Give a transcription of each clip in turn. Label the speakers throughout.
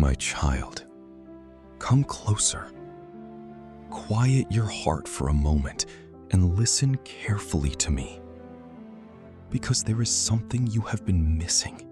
Speaker 1: My child, come closer. Quiet your heart for a moment and listen carefully to me, because there is something you have been missing.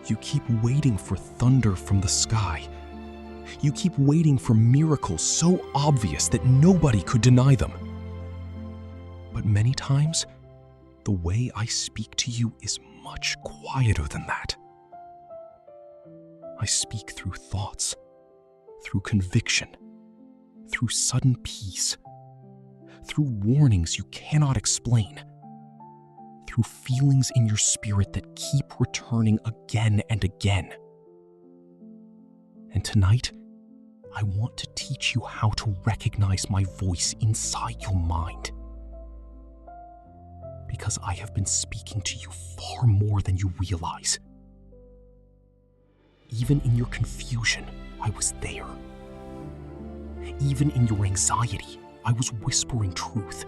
Speaker 1: You keep waiting for thunder from the sky. You keep waiting for miracles so obvious that nobody could deny them. But many times, the way I speak to you is much quieter than that. I speak through thoughts, through conviction, through sudden peace, through warnings you cannot explain, through feelings in your spirit that keep returning again and again. And tonight, I want to teach you how to recognize my voice inside your mind. Because I have been speaking to you far more than you realize. Even in your confusion, I was there. Even in your anxiety, I was whispering truth.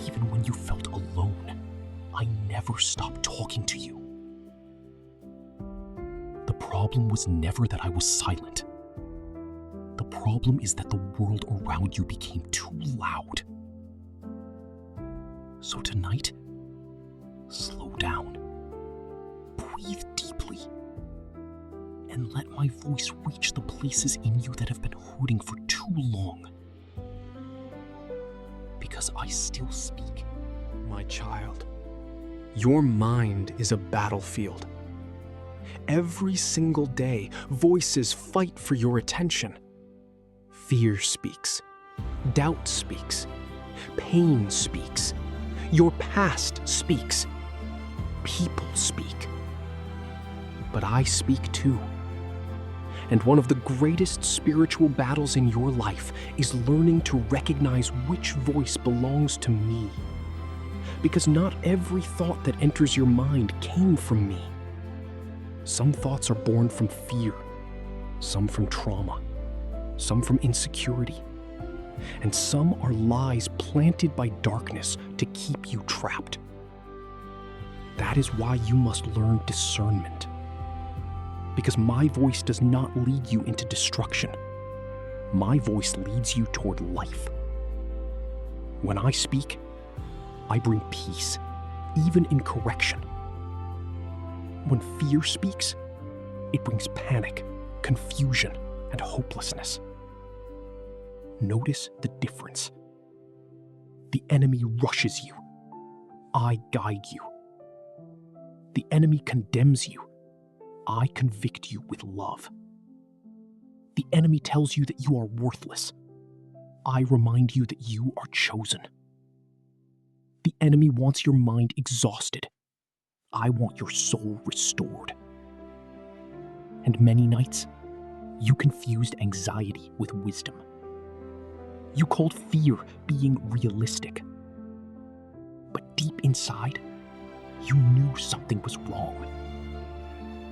Speaker 1: Even when you felt alone, I never stopped talking to you. The problem was never that I was silent. The problem is that the world around you became too loud. So tonight, slow down, breathe deeply, and let my voice reach the places in you that have been hurting for too long. Because I still speak.
Speaker 2: My child, your mind is a battlefield. Every single day, voices fight for your attention. Fear speaks, doubt speaks, pain speaks. Your past speaks. People speak. But I speak too. And one of the greatest spiritual battles in your life is learning to recognize which voice belongs to me. Because not every thought that enters your mind came from me. Some thoughts are born from fear, some from trauma, some from insecurity, and some are lies planted by darkness to keep you trapped. That is why you must learn discernment. Because my voice does not lead you into destruction. My voice leads you toward life. When I speak, I bring peace, even in correction. When fear speaks, it brings panic, confusion, and hopelessness. Notice the difference. The enemy rushes you. I guide you. The enemy condemns you. I convict you with love. The enemy tells you that you are worthless. I remind you that you are chosen. The enemy wants your mind exhausted. I want your soul restored. And many nights, you confused anxiety with wisdom. You called fear being realistic. But deep inside, you knew something was wrong.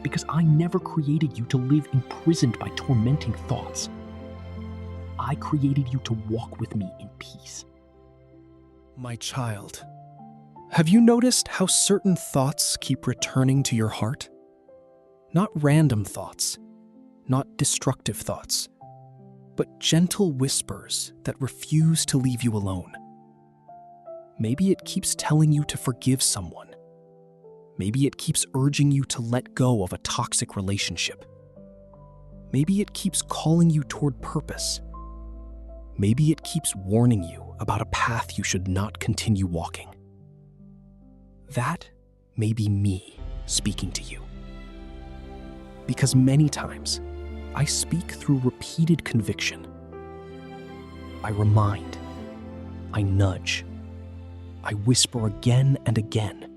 Speaker 2: Because I never created you to live imprisoned by tormenting thoughts. I created you to walk with me in peace.
Speaker 3: My child, have you noticed how certain thoughts keep returning to your heart? Not random thoughts, not destructive thoughts, but gentle whispers that refuse to leave you alone. Maybe it keeps telling you to forgive someone. Maybe it keeps urging you to let go of a toxic relationship. Maybe it keeps calling you toward purpose. Maybe it keeps warning you about a path you should not continue walking. That may be me speaking to you. Because many times, I speak through repeated conviction. I remind, I nudge, I whisper again and again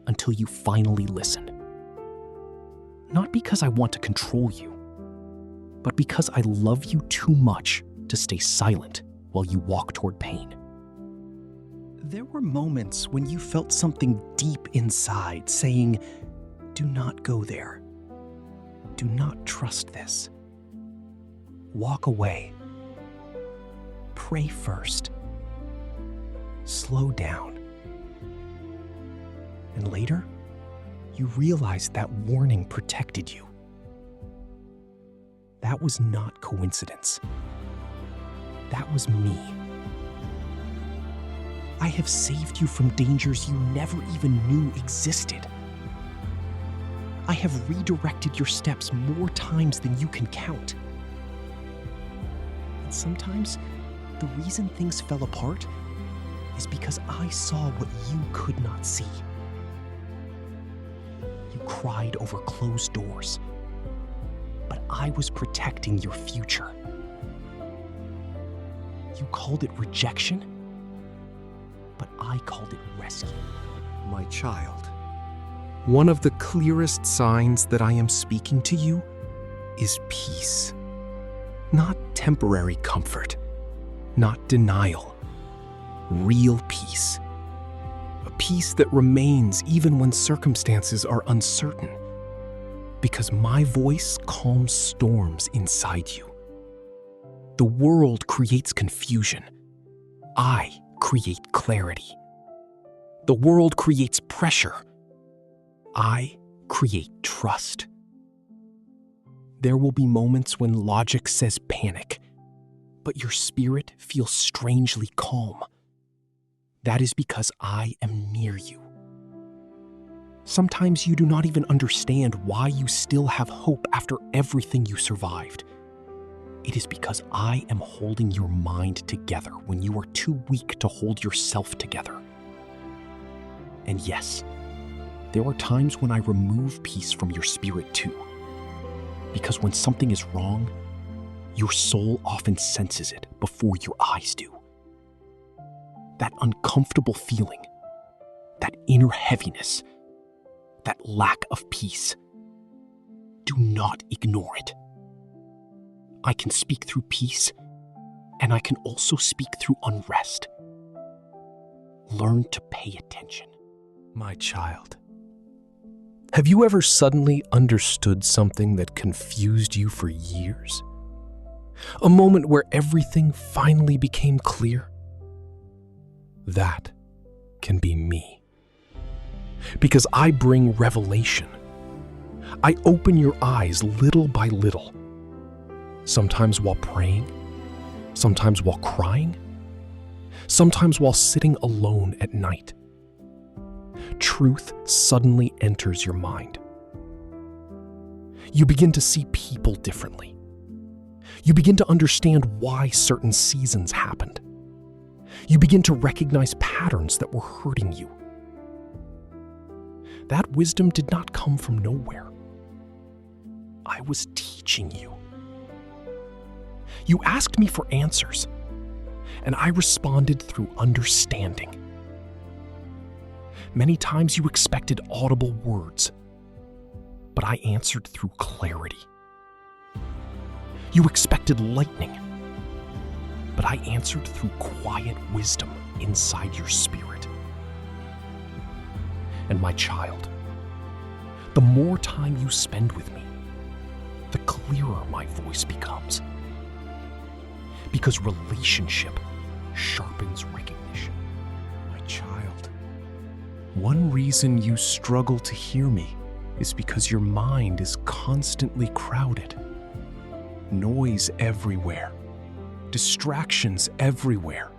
Speaker 3: until you finally listen. Not because I want to control you, but because I love you too much to stay silent while you walk toward pain. There were moments when you felt something deep inside saying, "Do not go there. Do not trust this. Walk away. Pray first. Slow down." And later,
Speaker 2: you realize that warning protected you. That was not coincidence. That was me. I have saved you from dangers you never even knew existed. I have redirected your steps more times than you can count. And sometimes, the reason things fell apart is because I saw what you could not see. You cried over closed doors, but I was protecting your future. You called it rejection, but I called it rescue.
Speaker 3: My child, one of the clearest signs that I am speaking to you is peace. Not temporary comfort, not denial. Real peace. A peace that remains even when circumstances are uncertain. Because my voice calms storms inside you. The world creates confusion. I create clarity. The world creates pressure. I create trust. There will be moments when logic says panic, but your spirit feels strangely calm. That is because I am near you. Sometimes you do not even understand why you still have hope after everything you survived. It is because I am holding your mind together when you are too weak to hold yourself together. And yes, there are times when I remove peace from your spirit too. Because when something is wrong, your soul often senses it before your eyes do. That uncomfortable feeling, that inner heaviness, that lack of peace. Do not ignore it. I can speak through peace, and I can also speak through unrest. Learn to pay attention.
Speaker 2: My child, have you ever suddenly understood something that confused you for years? A moment where everything finally became clear? That can be me. Because I bring revelation. I open your eyes little by little. Sometimes while praying, sometimes while crying, sometimes while sitting alone at night. Truth suddenly enters your mind. You begin to see people differently. You begin to understand why certain seasons happened. You begin to recognize patterns that were hurting you. That wisdom did not come from nowhere. I was teaching you. You asked me for answers, and I responded through understanding. Many times you expected audible words, but I answered through clarity. You expected lightning, but I answered through quiet wisdom inside your spirit. And my child, the more time you spend with me, the clearer my voice becomes. Because relationship sharpens recognition.
Speaker 3: My child, one reason you struggle to hear me is because your mind is constantly crowded. Noise everywhere, distractions everywhere,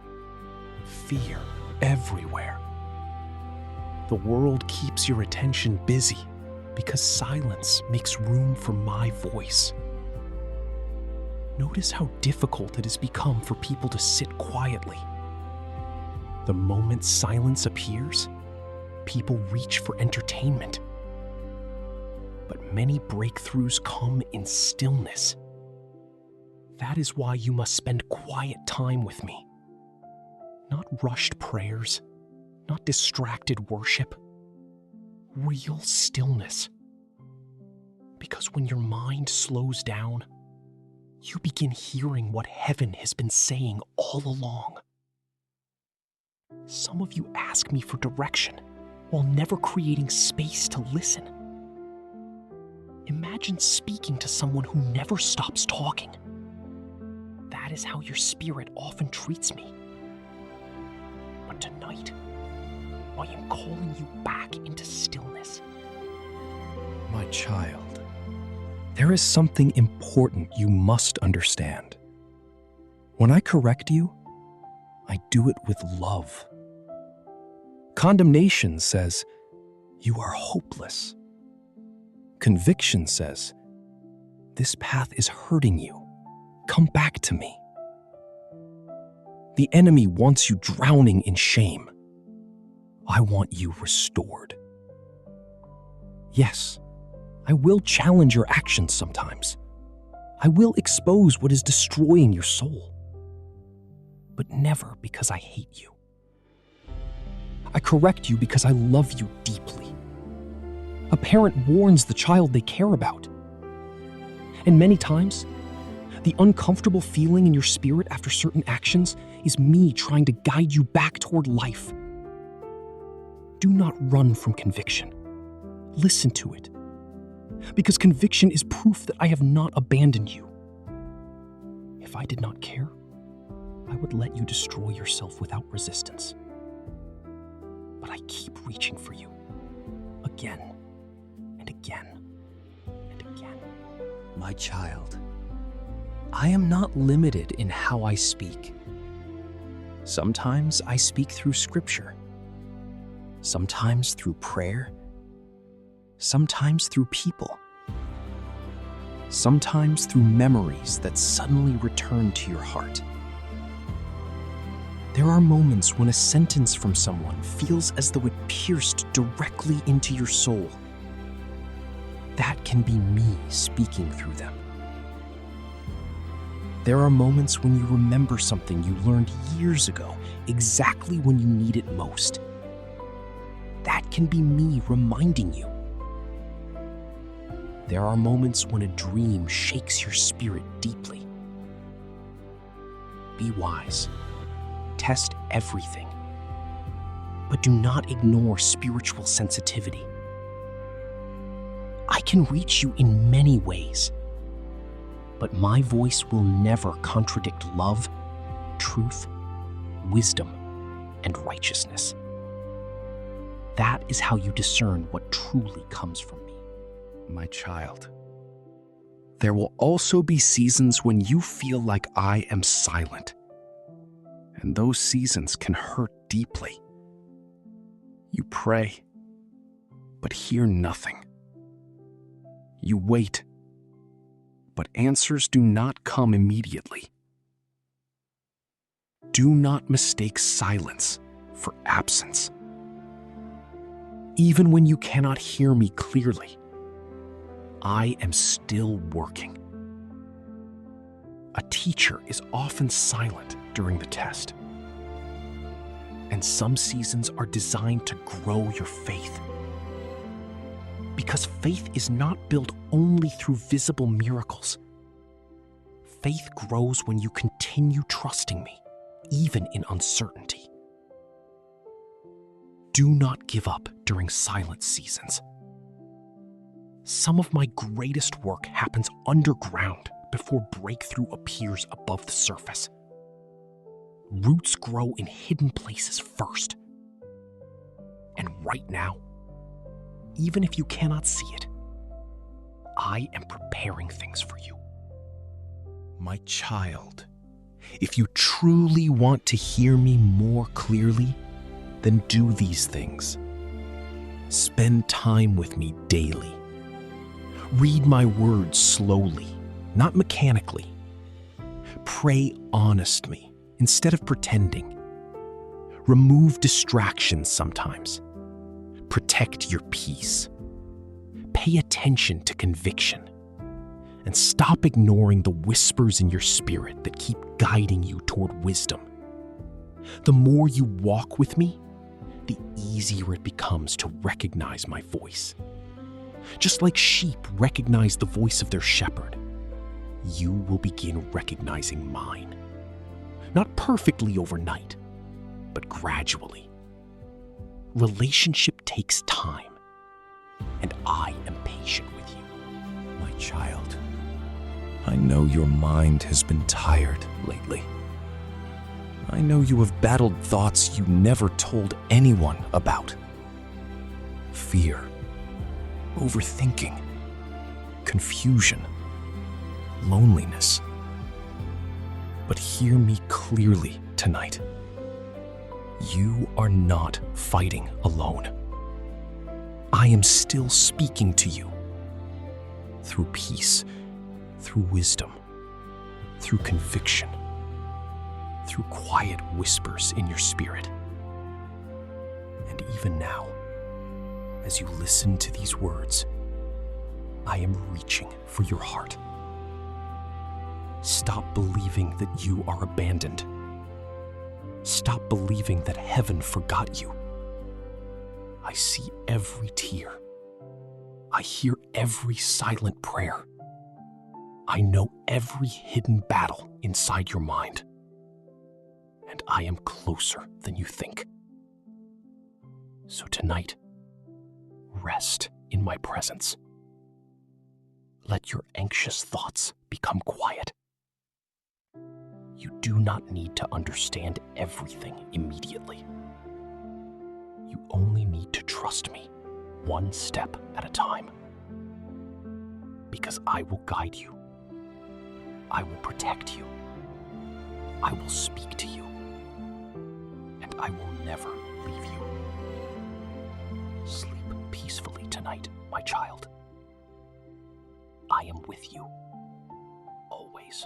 Speaker 3: fear everywhere. The world keeps your attention busy because silence makes room for my voice. Notice how difficult it has become for people to sit quietly. The moment silence appears, people reach for entertainment. But many breakthroughs come in stillness. That is why you must spend quiet time with me. Not rushed prayers, not distracted worship. Real stillness. Because when your mind slows down, you begin hearing what heaven has been saying all along. Some of you ask me for direction while never creating space to listen. Imagine speaking to someone who never stops talking. That is how your spirit often treats me. But tonight, I am calling you back into stillness. My child, there is something important you must understand. When I correct you, I do it with love. Condemnation says, you are hopeless. Conviction says, this path is hurting you. Come back to me. The enemy wants you drowning in shame. I want you restored. Yes, I will challenge your actions sometimes. I will expose what is destroying your soul. But never because I hate you. I correct you because I love you deeply. A parent warns the child they care about. And many times, the uncomfortable feeling in your spirit after certain actions is me trying to guide you back toward life. Do not run from conviction. Listen to it. Because conviction is proof that I have not abandoned you. If I did not care, I would let you destroy yourself without resistance. But I keep reaching for you, again and again and again.
Speaker 2: My child, I am not limited in how I speak. Sometimes I speak through scripture, sometimes through prayer, sometimes through people, sometimes through memories that suddenly return to your heart. There are moments when a sentence from someone feels as though it pierced directly into your soul. That can be me speaking through them. There are moments when you remember something you learned years ago, exactly when you need it most. That can be me reminding you. There are moments when a dream shakes your spirit deeply. Be wise. Test everything. But do not ignore spiritual sensitivity. I can reach you in many ways, but my voice will never contradict love, truth, wisdom, and righteousness. That is how you discern what truly comes from me.
Speaker 3: My child, there will also be seasons when you feel like I am silent. And those seasons can hurt deeply. You pray, but hear nothing. You wait, but answers do not come immediately. Do not mistake silence for absence. Even when you cannot hear me clearly, I am still working. A teacher is often silent during the test. And some seasons are designed to grow your faith. Because faith is not built only through visible miracles. Faith grows when you continue trusting me, even in uncertainty. Do not give up during silent seasons. Some of my greatest work happens underground before breakthrough appears above the surface. Roots grow in hidden places first. And right now, even if you cannot see it, I am preparing things for you. My child, if you truly want to hear me more clearly, then do these things. Spend time with me daily. Read my words slowly, not mechanically. Pray honestly instead of pretending. Remove distractions sometimes. Protect your peace. Pay attention to conviction. And stop ignoring the whispers in your spirit that keep guiding you toward wisdom. The more you walk with me, the easier it becomes to recognize my voice. Just like sheep recognize the voice of their shepherd, you will begin recognizing mine. Not perfectly overnight, but gradually. Relationship takes time, and I am patient with you.
Speaker 1: My child, I know your mind has been tired lately. I know you have battled thoughts you never told anyone about. Fear,
Speaker 3: overthinking, confusion, loneliness. But hear me clearly tonight. You are not fighting alone. I am still speaking to you through peace, through wisdom, through conviction, through quiet whispers in your spirit. And even now, as you listen to these words, I am reaching for your heart. Stop believing that you are abandoned. Stop believing that heaven forgot you. I see every tear. I hear every silent prayer. I know every hidden battle inside your mind. And I am closer than you think. So tonight, rest in my presence. Let your anxious thoughts become quiet. You do not need to understand everything immediately. You only need to trust me, one step at a time. Because I will guide you. I will protect you. I will speak to you. And I will never leave you. Sleep peacefully tonight, my child. I am with you, always.